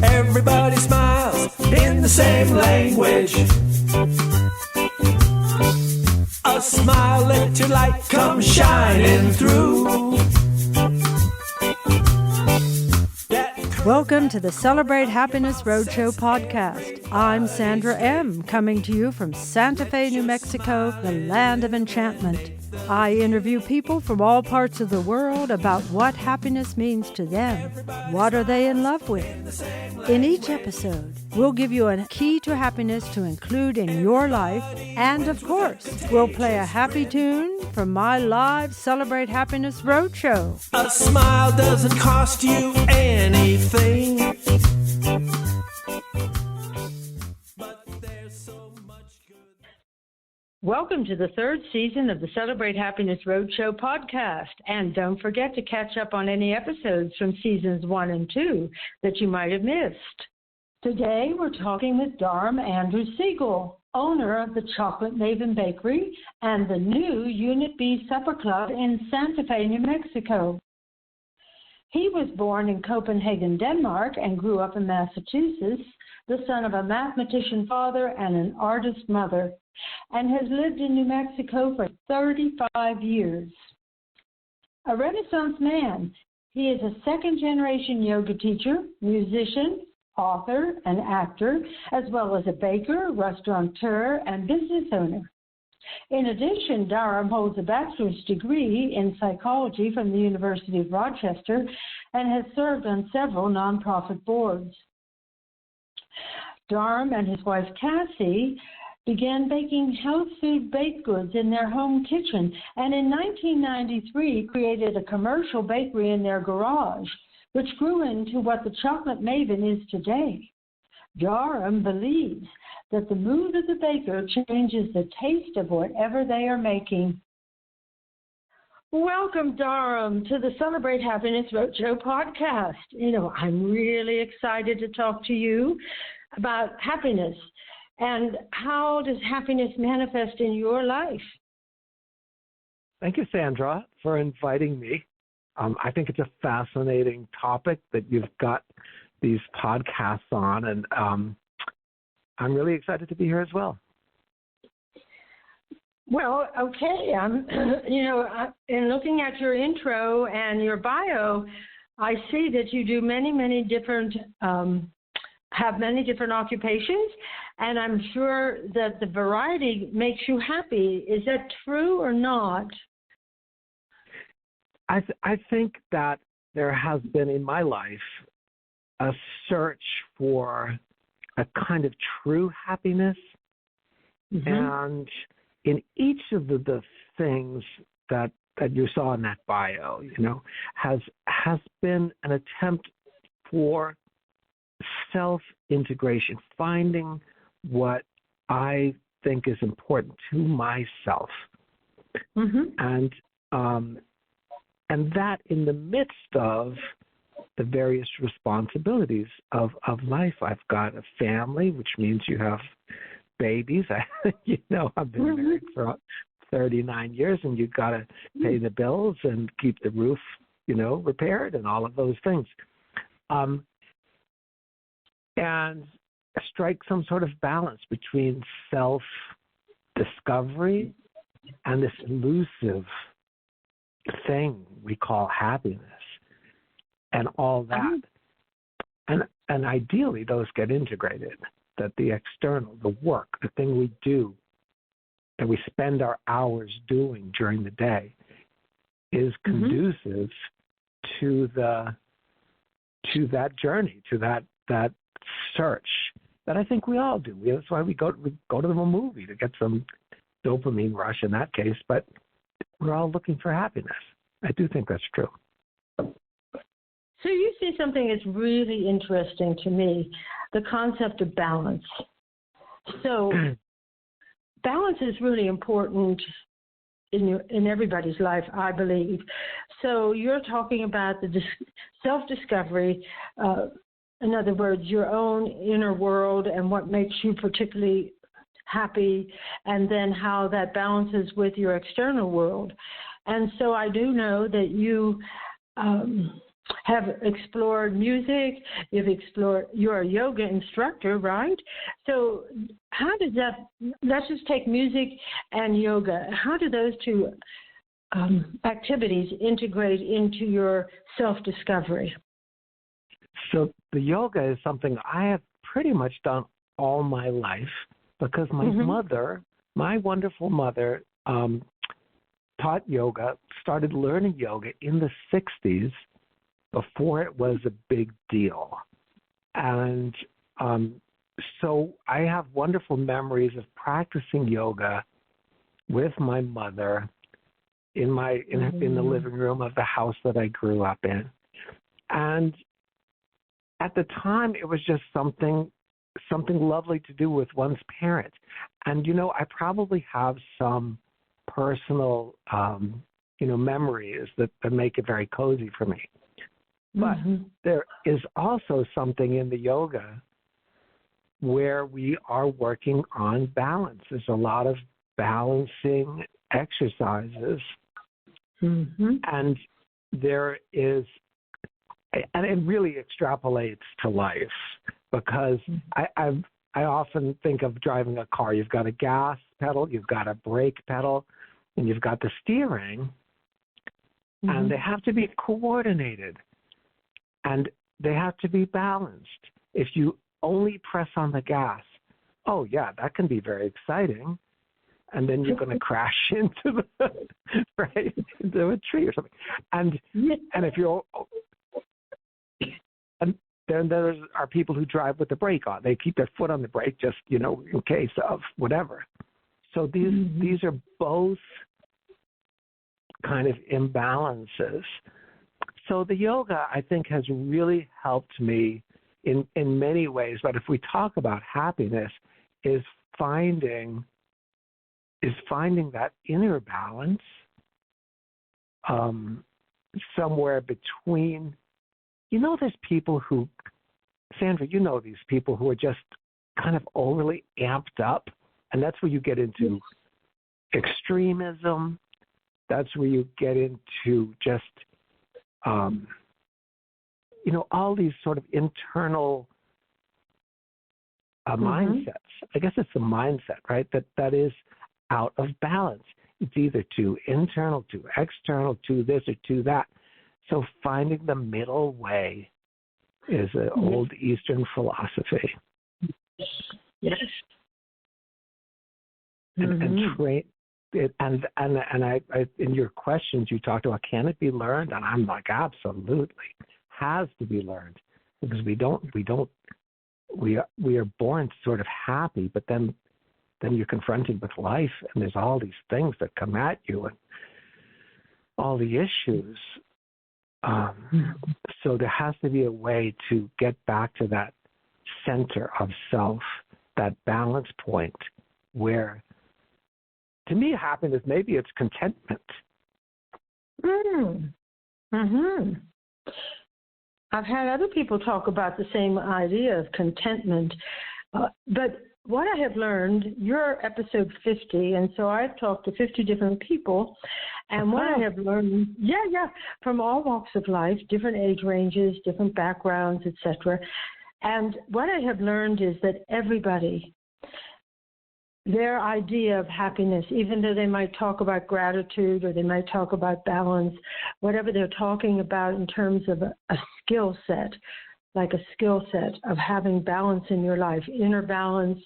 Everybody smiles in the same language. A smile, let your light come shining through. Welcome to the Celebrate Happiness Roadshow podcast. I'm Sandra M., coming to you from Santa Fe, New Mexico, the land of enchantment. I interview people from all parts of the world about what happiness means to them. What are they in love with? In each episode, we'll give you a key to happiness to include in your life. And of course, we'll play a happy tune from my live Celebrate Happiness Roadshow. A smile doesn't cost you anything. But there's so much good. Welcome to the third season of the Celebrate Happiness Roadshow podcast. And don't forget to catch up on any episodes from seasons 1 and 2 that you might have missed. Today, we're talking with Dharm Andrew Segal, owner of the Chocolate Maven Bakery and the new Unit B Supper Club in Santa Fe, New Mexico. He was born in Copenhagen, Denmark, and grew up in Massachusetts, the son of a mathematician father and an artist mother, and has lived in New Mexico for 35 years. A Renaissance man, he is a second-generation yoga teacher, musician, author, and actor, as well as a baker, restaurateur, and business owner. In addition, Dharm holds a bachelor's degree in psychology from the University of Rochester and has served on several nonprofit boards. Dharm and his wife Cassie began baking health food baked goods in their home kitchen, and in 1993 created a commercial bakery in their garage, which grew into what the Chocolate Maven is today. Dharm believes that the mood of the baker changes the taste of whatever they are making. Welcome, Dharm, to the Celebrate Happiness Roadshow podcast. I'm really excited to talk to you about happiness and how does happiness manifest in your life? Thank you, Sandra, for inviting me. I think it's a fascinating topic that you've got these podcasts on, and I'm really excited to be here as well. Well, okay. In looking at your intro and your bio, I see that you do many different, have many different occupations, and I'm sure that the variety makes you happy. Is that true or not? I think that there has been in my life a search for a kind of true happiness, and in each of the things that you saw in that bio, has been an attempt for self-integration, finding what I think is important to myself, and that in the midst of the various responsibilities of life. I've got a family, which means you have babies. I've been married for 39 years, and you've got to pay the bills and keep the roof, repaired and all of those things. And strike some sort of balance between self-discovery and this elusive thing we call happiness and all that. And ideally, those get integrated, that the external, the work, the thing we do, that we spend our hours doing during the day is conducive to that journey, to that search that I think we all do. That's why we go to the movie to get some dopamine rush in that case, but we're all looking for happiness. I do think that's true. So you see something that's really interesting to me, the concept of balance. So balance is really important in everybody's life, I believe. So you're talking about the self-discovery, in other words, your own inner world and what makes you particularly happy, and then how that balances with your external world. And so I do know that you have explored music, you're a yoga instructor, right? So how does that, let's just take music and yoga, how do those two activities integrate into your self-discovery? So the yoga is something I have pretty much done all my life because my mother, my wonderful mother, taught yoga, started learning yoga in the 60s before it was a big deal. And so I have wonderful memories of practicing yoga with my mother in the living room of the house that I grew up in. And at the time, it was just something lovely to do with one's parents. And, I probably have some personal, memories that make it very cozy for me. But there is also something in the yoga where we are working on balance. There's a lot of balancing exercises. And there is, and it really extrapolates to life because I often think of driving a car. You've got a gas pedal, you've got a brake pedal, and you've got the steering, and they have to be coordinated, and they have to be balanced. If you only press on the gas, oh yeah, that can be very exciting, and then you're going to crash into into a tree or something. And if you're then there are people who drive with the brake on. They keep their foot on the brake just, in case of whatever. So these are both kind of imbalances. So the yoga, I think, has really helped me in many ways. But if we talk about happiness, is finding that inner balance somewhere between. There's people who, Sandra, these people who are just kind of overly amped up, and that's where you get into extremism. That's where you get into just, all these sort of internal mindsets. I guess it's a mindset, right? That is out of balance. It's either too internal, too external, too this or too that. So finding the middle way is an old Eastern philosophy. Yes. And I in your questions you talked about, can it be learned? And I'm like, absolutely, has to be learned, because we are born sort of happy, but then you're confronted with life, and there's all these things that come at you and all the issues. So there has to be a way to get back to that center of self, that balance point where, to me, happiness, maybe it's contentment. I've had other people talk about the same idea of contentment. But what I have learned, you're episode 50, and so I've talked to 50 different people, and what I have learned, from all walks of life, different age ranges, different backgrounds, etc. And what I have learned is that everybody, their idea of happiness, even though they might talk about gratitude or they might talk about balance, whatever they're talking about in terms of a skill set, like a skill set of having balance in your life, inner balance,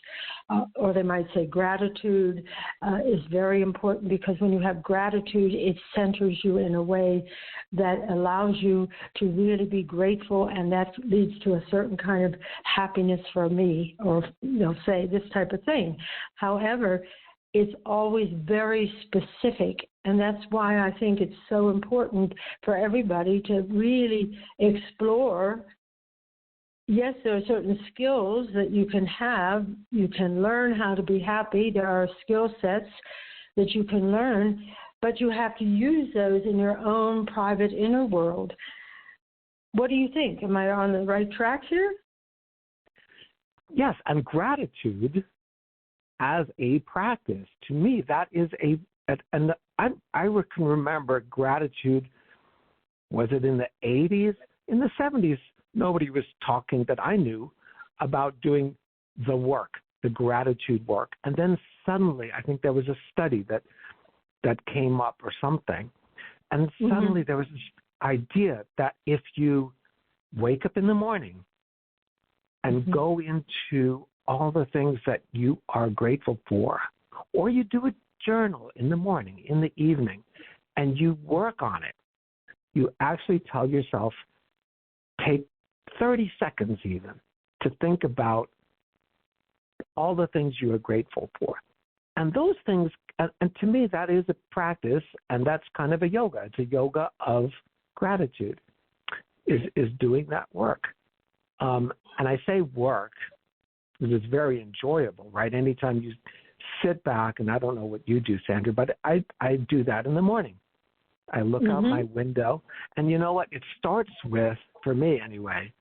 or they might say gratitude is very important, because when you have gratitude, it centers you in a way that allows you to really be grateful, and that leads to a certain kind of happiness for me, or say this type of thing. However, it's always very specific, and that's why I think it's so important for everybody to really explore. Yes, there are certain skills that you can have. You can learn how to be happy. There are skill sets that you can learn, but you have to use those in your own private inner world. What do you think? Am I on the right track here? yes, and gratitude as a practice, to me, that is and I can remember gratitude, was it in the 80s? In the 70s, nobody was talking that I knew about doing the work, the gratitude work. And then suddenly, I think there was a study that came up or something. And suddenly there was this idea that if you wake up in the morning and go into all the things that you are grateful for, or you do a journal in the morning, in the evening, and you work on it, you actually tell yourself, take 30 seconds even to think about all the things you are grateful for. And those things, and to me, that is a practice, and that's kind of a yoga. It's a yoga of gratitude, is doing that work. And I say work because it's very enjoyable, right? Anytime you sit back, and I don't know what you do, Sandra, but I do that in the morning. I look out my window, and you know what? It starts with, for me anyway,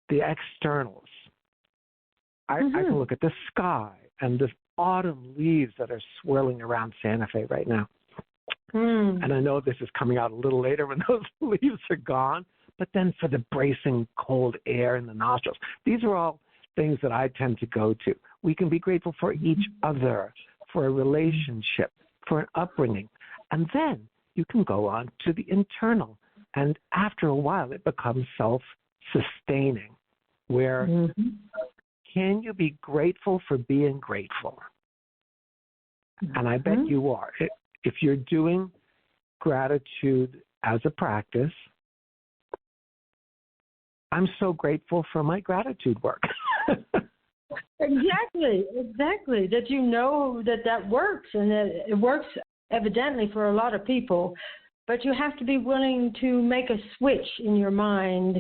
the externals. I can look at the sky and the autumn leaves that are swirling around Santa Fe right now. And I know this is coming out a little later when those leaves are gone, but then for the bracing cold air in the nostrils. These are all things that I tend to go to. We can be grateful for each other, for a relationship, for an upbringing. And then you can go on to the internal. And after a while, it becomes self-sustaining, where can you be grateful for being grateful? And I bet you are. If you're doing gratitude as a practice, I'm so grateful for my gratitude work. Exactly. That you know that works, and that it works evidently for a lot of people, but you have to be willing to make a switch in your mind.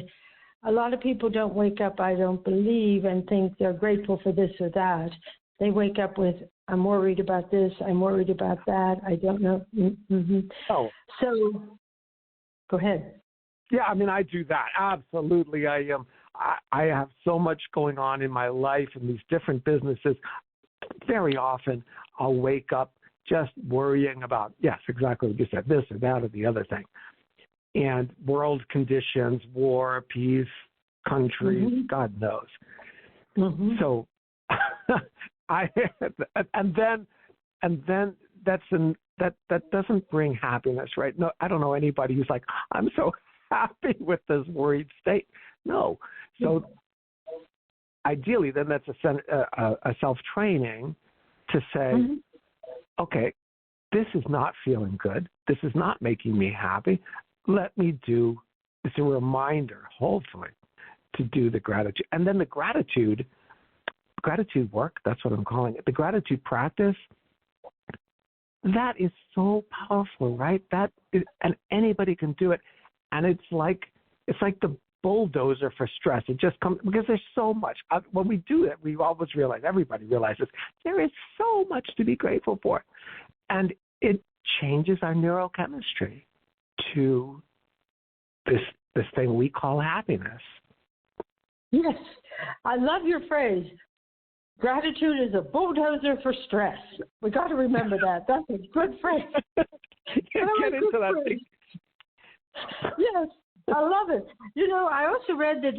A lot of people don't wake up, I don't believe, and think they're grateful for this or that. They wake up with, I'm worried about this, I'm worried about that, I don't know. Oh. So, go ahead. Yeah, I mean, I do that. Absolutely. I have so much going on in my life and these different businesses. Very often I'll wake up just worrying about, yes, exactly what you said, this or that or the other thing. And world conditions, war, peace, countries, God knows. So and then that doesn't bring happiness, right? No, I don't know anybody who's like, I'm so happy with this worried state. No. So ideally, then that's a self-training to say, okay, this is not feeling good. This is not making me happy. Let me do, it's a reminder, hopefully, to do the gratitude. And then the gratitude work, that's what I'm calling it. The gratitude practice, that is so powerful, right? And anybody can do it. And it's like the bulldozer for stress. It just comes because there's so much. When we do it, we always realize, everybody realizes, there is so much to be grateful for. And it changes our neurochemistry to this thing we call happiness. Yes, I love your phrase. Gratitude is a bulldozer for stress. We got to remember that. That's a good phrase. Get into that thing. Yes, I love it. You know, I also read that,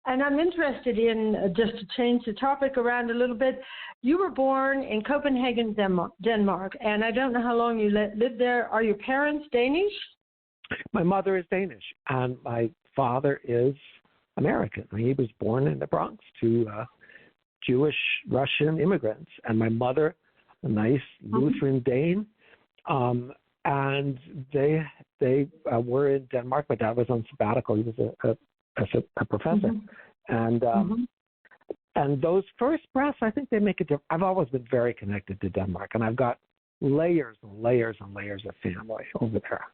and I'm interested in, just to change the topic around a little bit, you were born in Copenhagen, Denmark, and I don't know how long you lived there. Are your parents Danish? My mother is Danish, and my father is American. He was born in the Bronx to Jewish Russian immigrants, and my mother, a nice Lutheran Dane, and they were in Denmark. My dad was on sabbatical. He was a professor, and those first breaths, I think they make a difference. I've always been very connected to Denmark, and I've got layers and layers and layers of family over there.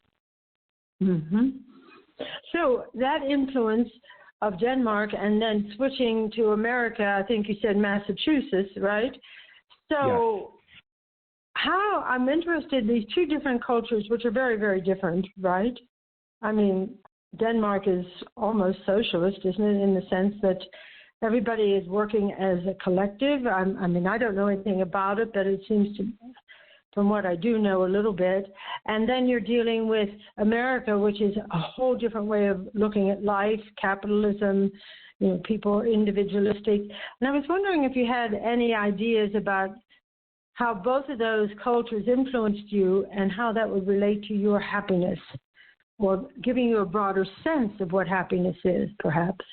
So that influence of Denmark and then switching to America, I think you said Massachusetts, right? So yes. How, I'm interested in these two different cultures, which are very, very different, right? I mean, Denmark is almost socialist, isn't it, in the sense that everybody is working as a collective. I mean, I don't know anything about it, but it seems to, from what I do know a little bit. And then you're dealing with America, which is a whole different way of looking at life, capitalism, people are individualistic. And I was wondering if you had any ideas about how both of those cultures influenced you and how that would relate to your happiness, or giving you a broader sense of what happiness is, perhaps.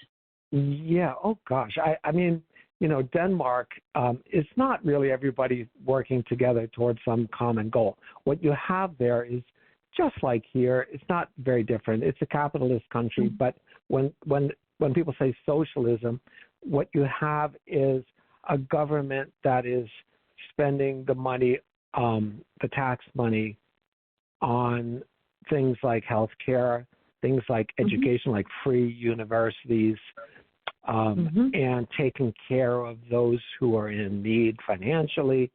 Yeah. Oh, gosh. I mean, Denmark, it's not really everybody working together towards some common goal. What you have there is just like here. It's not very different. It's a capitalist country, but when people say socialism, what you have is a government that is spending the money, the tax money, on things like health care, things like education, like free universities, and taking care of those who are in need financially.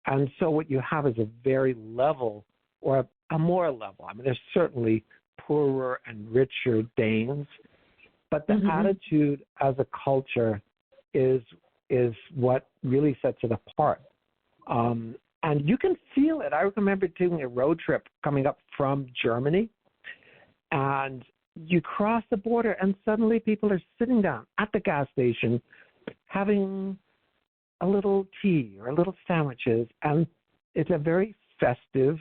And so what you have is a very level, or a more level. I mean, there's certainly poorer and richer Danes, but the attitude as a culture is what really sets it apart. And you can feel it. I remember taking a road trip coming up from Germany, and you cross the border, and suddenly people are sitting down at the gas station having a little tea or a little sandwiches, and it's a very festive.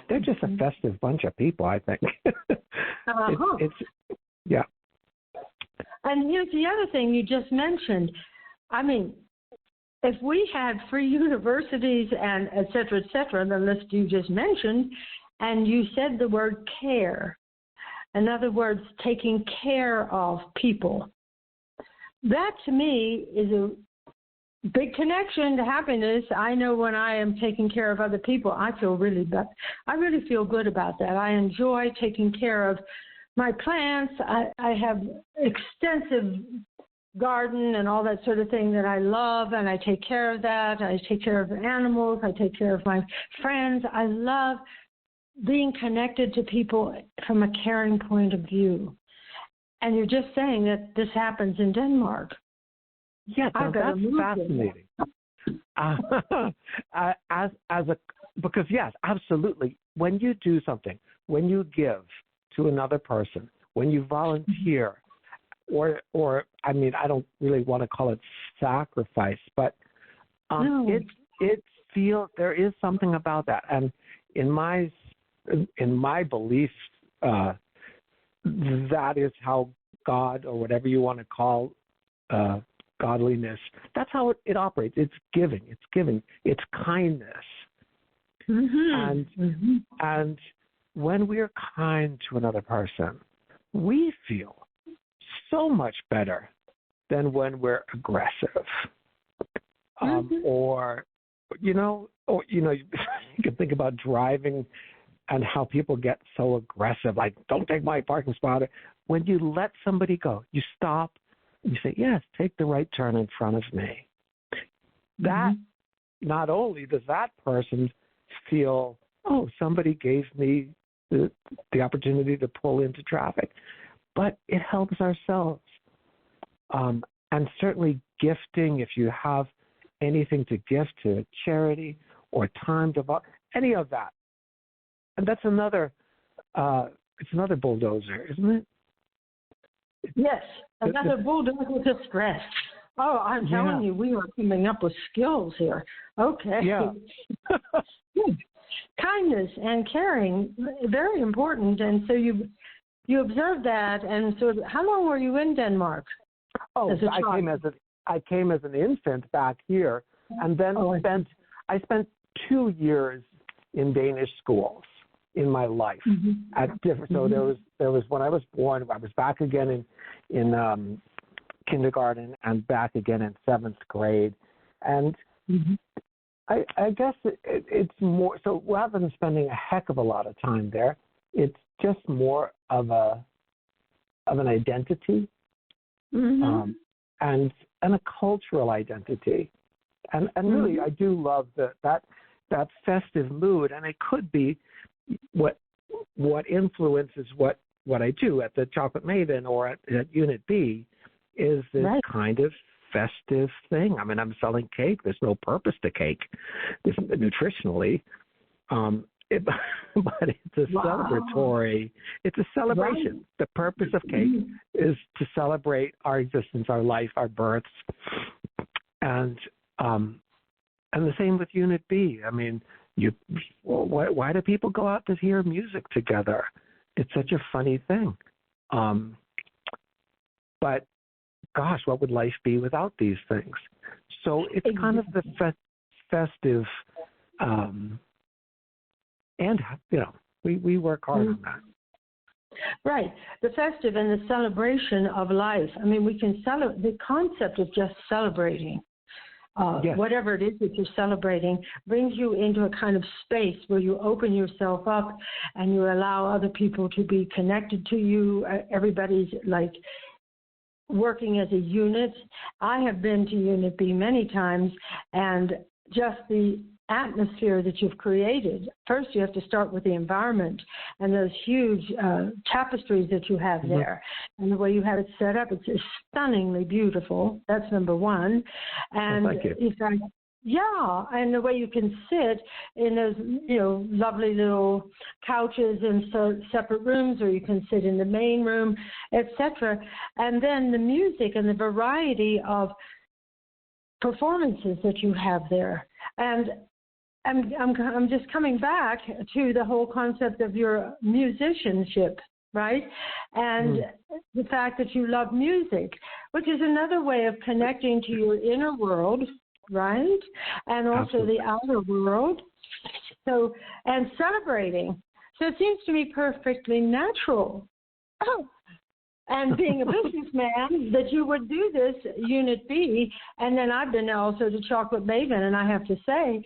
They're just a festive bunch of people, I think. It's yeah. And here's the other thing you just mentioned. I mean, if we had free universities and et cetera, the list you just mentioned, and you said the word care, in other words, taking care of people, that to me is a big connection to happiness. I know when I am taking care of other people, I really feel good about that. I enjoy taking care of my plants. I have extensive garden and all that sort of thing that I love, and I take care of that. I take care of the animals. I take care of my friends. I love being connected to people from a caring point of view. And you're just saying that this happens in Denmark. Yeah, that's fascinating. Because yes, absolutely. When you do something, when you give to another person, when you volunteer, or I mean, I don't really want to call it sacrifice, but it feels there is something about that. And in my belief, that is how God, or whatever you want to call godliness, that's how it operates. It's giving. It's kindness. And when we're kind to another person, we feel so much better than when we're aggressive. Or you can think about driving and how people get so aggressive, like, don't take my parking spot. When you let somebody go, you stop, you say, yes, take the right turn in front of me. That, not only does that person feel, oh, somebody gave me the opportunity to pull into traffic, but it helps ourselves. And certainly gifting, if you have anything to gift to a charity or time to any of that. And that's another, it's another bulldozer, isn't it? Yes, another bulldozer to stress. Oh, I'm telling you, we are coming up with skills here. Okay. Yeah. Kindness and caring, very important. And so you observed that. And so how long were you in Denmark? Oh, I came as an infant back here, and then I spent 2 years in Danish schools in my life at different. So there was when I was born, I was back again in kindergarten and back again in 7th grade, and I guess it's more so rather than spending a heck of a lot of time there, it's just more of an identity and a cultural identity, and really I do love that festive mood, and it could be what influences what I do at the Chocolate Maven or at Unit B is this Right. kind of festive thing. I mean, I'm selling cake. There's no purpose to cake nutritionally. But it's a celebratory, it's a celebration. Right. The purpose of cake is to celebrate our existence, our life, our births. And the same with Unit B. I mean, why do people go out to hear music together? It's such a funny thing. But gosh, what would life be without these things? So it's kind of the festive, and we work hard on that. Right, the festive and the celebration of life. I mean, we can celebrate. The concept of just celebrating, Yes. whatever it is that you're celebrating, brings you into a kind of space where you open yourself up and you allow other people to be connected to you. Everybody's like working as a unit. I have been to Unit B many times, and just the atmosphere that you've created. First, you have to start with the environment and those huge tapestries that you have there. And the way you have it set up, it's stunningly beautiful. That's number one. And thank you. in fact, yeah, and the way you can sit in those, lovely little couches in separate rooms, or you can sit in the main room, etc. And then the music and the variety of performances that you have there. And I'm just coming back to the whole concept of your musicianship, right? And the fact that you love music, which is another way of connecting to your inner world, right? And also the outer world. So, and celebrating. So it seems to me perfectly natural. And being a businessman, that you would do this Unit B. And then I've been also to Chocolate Maven, and I have to say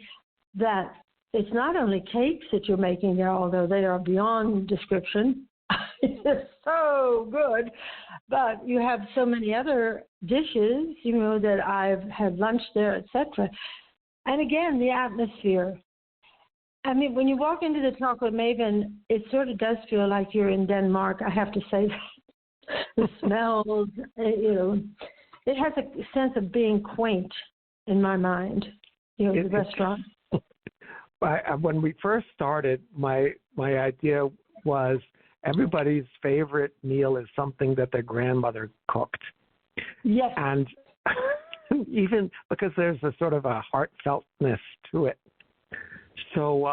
that it's not only cakes that you're making there, although they are beyond description. It's so good. But you have so many other dishes, that I've had lunch there, etc. And again, the atmosphere. I mean, when you walk into the Chocolate Maven, it sort of does feel like you're in Denmark, I have to say that. The smells, it has a sense of being quaint in my mind, the restaurant. When we first started, my idea was everybody's favorite meal is something that their grandmother cooked. Yes. And even because there's a sort of a heartfeltness to it. So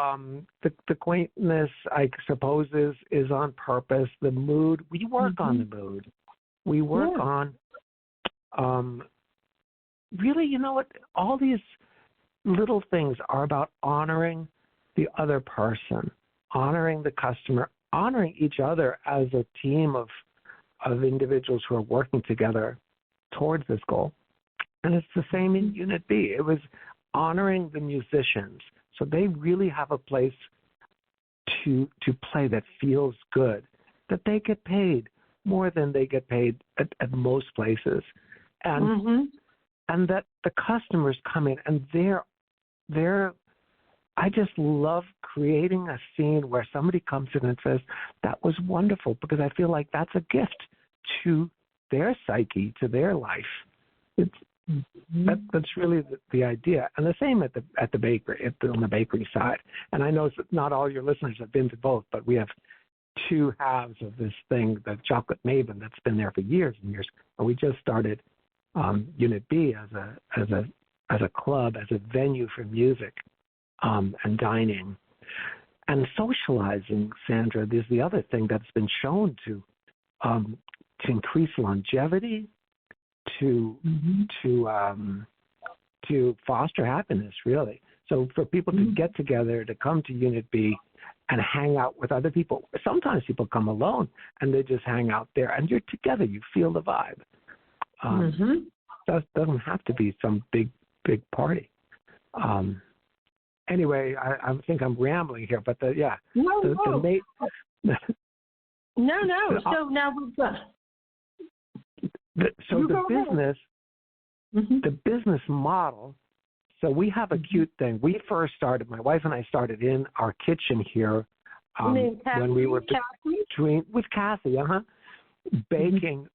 the quaintness, I suppose, is on purpose. The mood, we work on the mood. We work on, really, all these little things are about honoring the other person, honoring the customer, honoring each other as a team of individuals who are working together towards this goal. And it's the same in Unit B. It was honoring the musicians. So they really have a place to play that feels good, that they get paid more than they get paid at most places. And and that the customers come in and I just love creating a scene where somebody comes in and says, that was wonderful, because I feel like that's a gift to their psyche, to their life. That's really the idea. And the same at the bakery, on the bakery side. And I know not all your listeners have been to both, but we have two halves of this thing, the Chocolate Maven, that's been there for years and years. And we just started Unit B as a club, as a venue for music and dining and socializing. Sandra, there's the other thing that's been shown to increase longevity, to foster happiness, really. So for people to get together, to come to Unit B and hang out with other people. Sometimes people come alone and they just hang out there, and you're together. You feel the vibe. Doesn't have to be some big party. Anyway, I think I'm rambling here, but No. So now we've got. The business model. So we have a cute thing. We first started. My wife and I started in our kitchen here when we were with Cassie, baking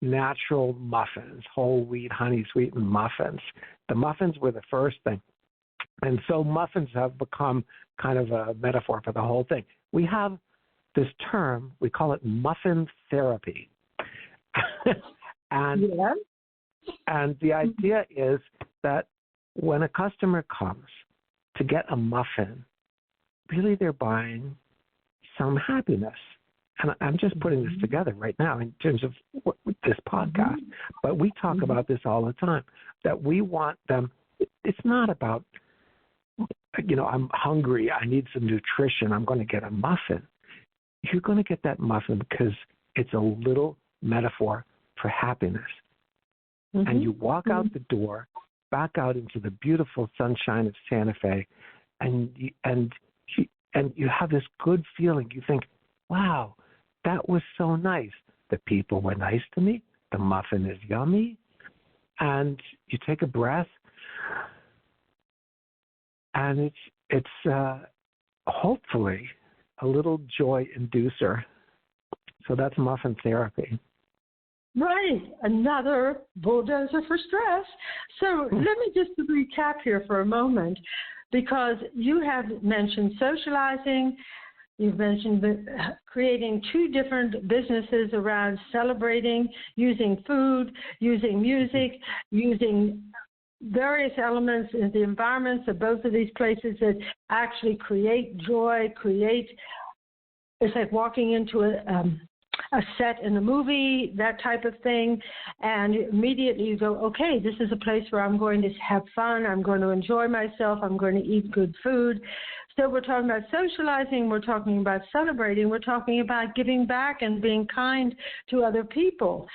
natural muffins, whole wheat, honey sweetened muffins. The muffins were the first thing. And so muffins have become kind of a metaphor for the whole thing. We have this term, we call it muffin therapy. and the idea is that when a customer comes to get a muffin, really they're buying some happiness. And I'm just putting this together right now in terms of this podcast. But we talk about this all the time, that we want them. It's not about, I'm hungry, I need some nutrition, I'm going to get a muffin. You're going to get that muffin because it's a little metaphor for happiness. And you walk out the door, back out into the beautiful sunshine of Santa Fe, and you have this good feeling. You think, wow, that was so nice. The people were nice to me. The muffin is yummy. And you take a breath, and it's hopefully a little joy inducer. So that's muffin therapy. Right, another bulldozer for stress. So let me just recap here for a moment, because you have mentioned socializing. You've mentioned creating 2 different businesses around celebrating, using food, using music, using various elements in the environments of both of these places that actually create joy, it's like walking into a set in a movie, that type of thing, and immediately you go, okay, this is a place where I'm going to have fun, I'm going to enjoy myself, I'm going to eat good food. So we're talking about socializing, we're talking about celebrating, we're talking about giving back and being kind to other people.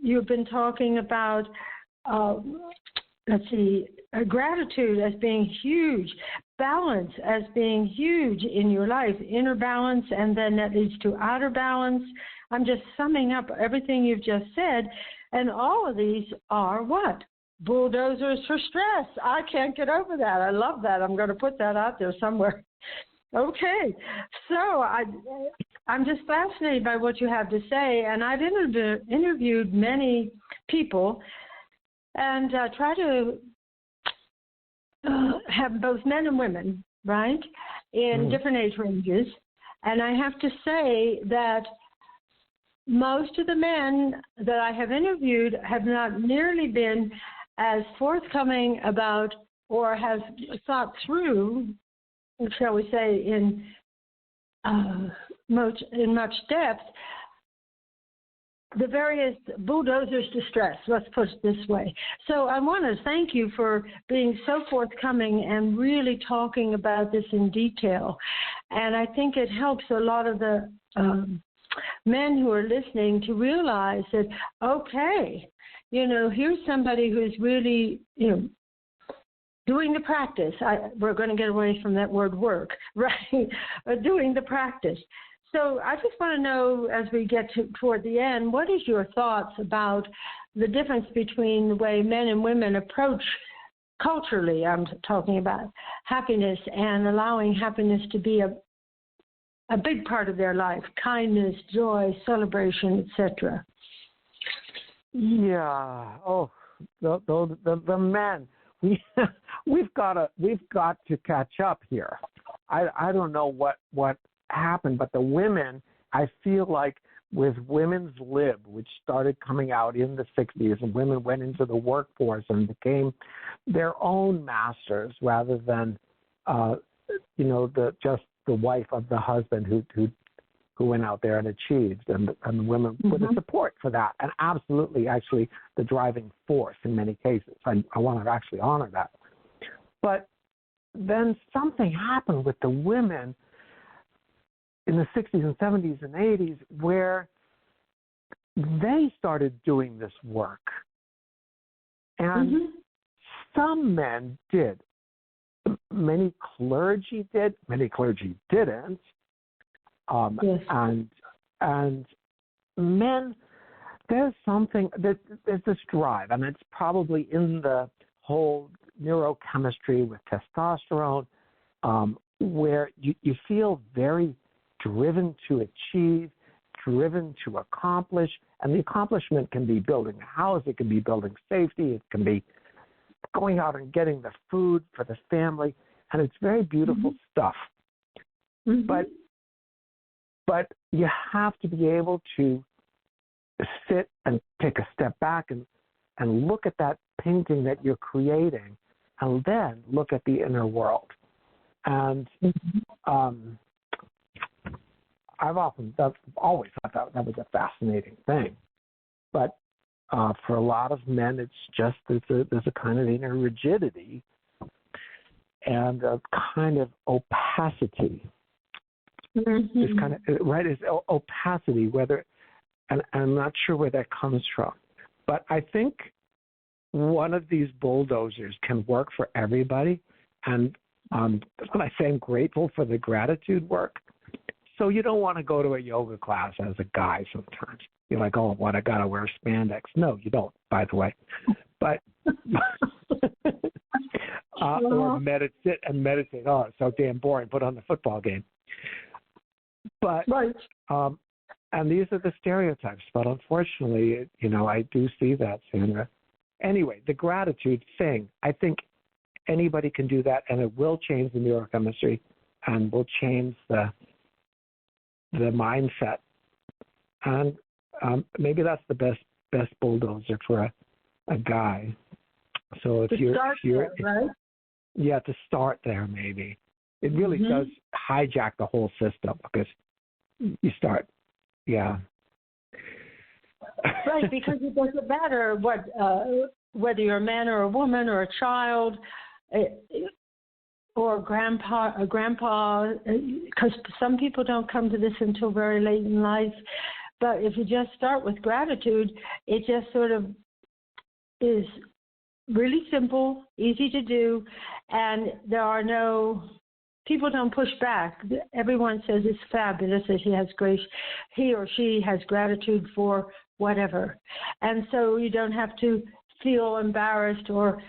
You've been talking about, gratitude as being huge, balance as being huge in your life, inner balance, and then that leads to outer balance. I'm just summing up everything you've just said, and all of these are what? Bulldozers for stress. I can't get over that. I love that. I'm going to put that out there somewhere. Okay. So I'm just fascinated by what you have to say, and I've interviewed many people and try to have both men and women, right, in different age ranges. And I have to say that most of the men that I have interviewed have not nearly been as forthcoming about or have thought through, shall we say, in much depth, the various bulldozers to stress, let's put it this way. So I want to thank you for being so forthcoming and really talking about this in detail. And I think it helps a lot of the men who are listening to realize that, okay, here's somebody who's really, doing the practice. We're going to get away from that word work, right? Doing the practice. So I just want to know, as we get toward the end, what is your thoughts about the difference between the way men and women approach culturally, I'm talking about, happiness and allowing happiness to be a big part of their life, kindness, joy, celebration, etc. Yeah. Oh, the men. We've got to catch up here. I don't know what happened, but the women, I feel like with women's lib, which started coming out in the 60s, and women went into the workforce and became their own masters rather than just the wife of the husband who went out there and achieved, and the women were the support for that, and absolutely actually the driving force in many cases. I want to actually honor that. But then something happened with the women in the 60s and 70s and 80s where they started doing this work. And some men did. Many clergy did. Many clergy didn't. Yes. And men, there's this drive, and it's probably in the whole neurochemistry with testosterone, where you feel very driven to achieve, driven to accomplish. And the accomplishment can be building a house, it can be building safety, it can be going out and getting the food for the family. And it's very beautiful stuff. But you have to be able to sit and take a step back and look at that painting that you're creating, and then look at the inner world. And I've always thought that was a fascinating thing. But for a lot of men, it's just there's a kind of inner rigidity and a kind of opacity. It's kind of right. It's opacity. And I'm not sure where that comes from, but I think one of these bulldozers can work for everybody. And that's when I say I'm grateful for the gratitude work. So you don't want to go to a yoga class as a guy sometimes. You're like, oh, what, I got to wear spandex. No, you don't, by the way. But or meditate. Oh, it's so damn boring. Put on the football game. But right. And these are the stereotypes. But unfortunately, I do see that, Sandra. Anyway, the gratitude thing, I think anybody can do that, and it will change the neurochemistry and will change the mindset. And maybe that's the best bulldozer for a guy. So if you're right? Yeah, to start there, maybe it really does hijack the whole system, because you start, yeah. Right, because it doesn't matter whether you're a man or a woman or a child or a grandpa, because some people don't come to this until very late in life. But if you just start with gratitude, it just sort of is really simple, easy to do, and people don't push back. Everyone says it's fabulous that he or she has gratitude for whatever. And so you don't have to feel embarrassed or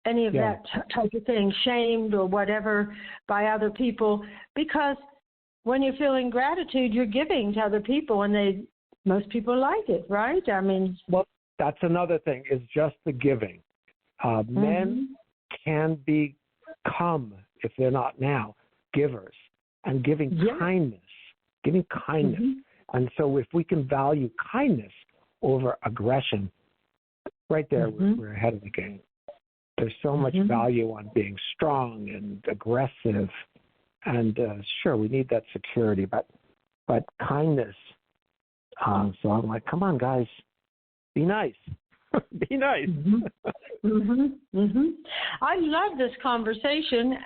any of that type of thing, shamed or whatever by other people, because when you're feeling gratitude, you're giving to other people, and most people like it, right? I mean, well, that's another thing, is just the giving. Men can become, if they're not now, givers, and giving kindness. And so if we can value kindness over aggression, right there, we're ahead of the game. There's so much value on being strong and aggressive, and sure, we need that security, but kindness. So I'm like, come on, guys, be nice. Be nice. I love this conversation,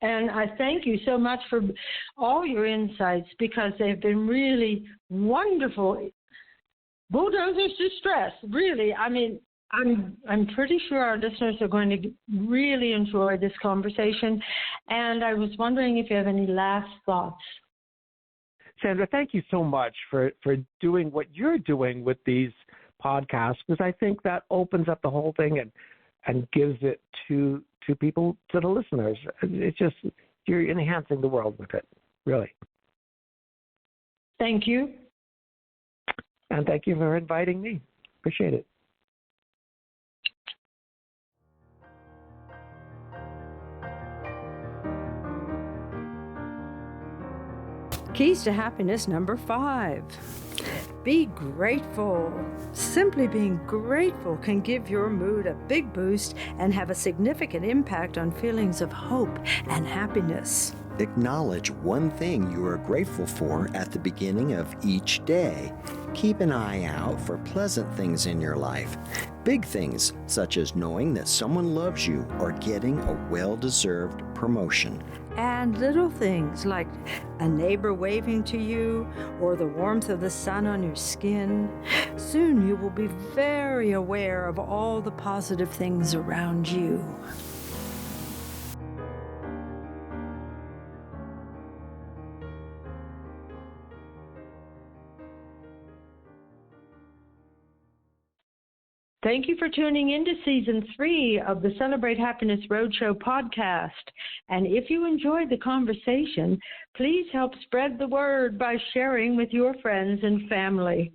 and I thank you so much for all your insights, because they've been really wonderful. Bulldozers to stress, really. I mean, I'm pretty sure our listeners are going to really enjoy this conversation, and I was wondering if you have any last thoughts. Sandra, thank you so much for doing what you're doing with these podcasts, because I think that opens up the whole thing and gives it to people, to the listeners. It's just, you're enhancing the world with it, really. Thank you. And thank you for inviting me. Appreciate it. Keys to happiness number 5. Be grateful. Simply being grateful can give your mood a big boost and have a significant impact on feelings of hope and happiness. Acknowledge one thing you are grateful for at the beginning of each day. Keep an eye out for pleasant things in your life. Big things, such as knowing that someone loves you or getting a well-deserved promotion. And little things like a neighbor waving to you or the warmth of the sun on your skin. Soon you will be very aware of all the positive things around you. Thank you for tuning in to Season 3 of the Celebrate Happiness Roadshow podcast. And if you enjoyed the conversation, please help spread the word by sharing with your friends and family.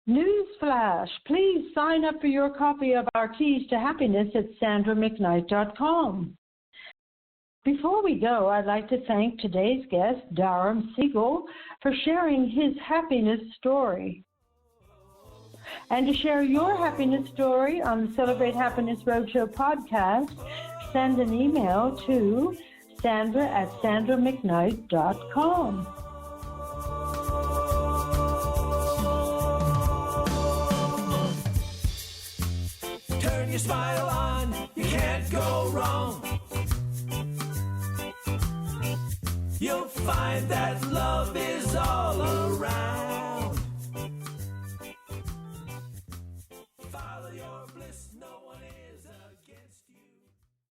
Newsflash, please sign up for your copy of our Keys to Happiness at sandramcknight.com. Before we go, I'd like to thank today's guest, Dharm Segal, for sharing his happiness story. And to share your happiness story on the Celebrate Happiness Roadshow podcast, send an email to sandra@sandramcknight.com. Turn your smile on, you can't go wrong. You'll find that love is all around.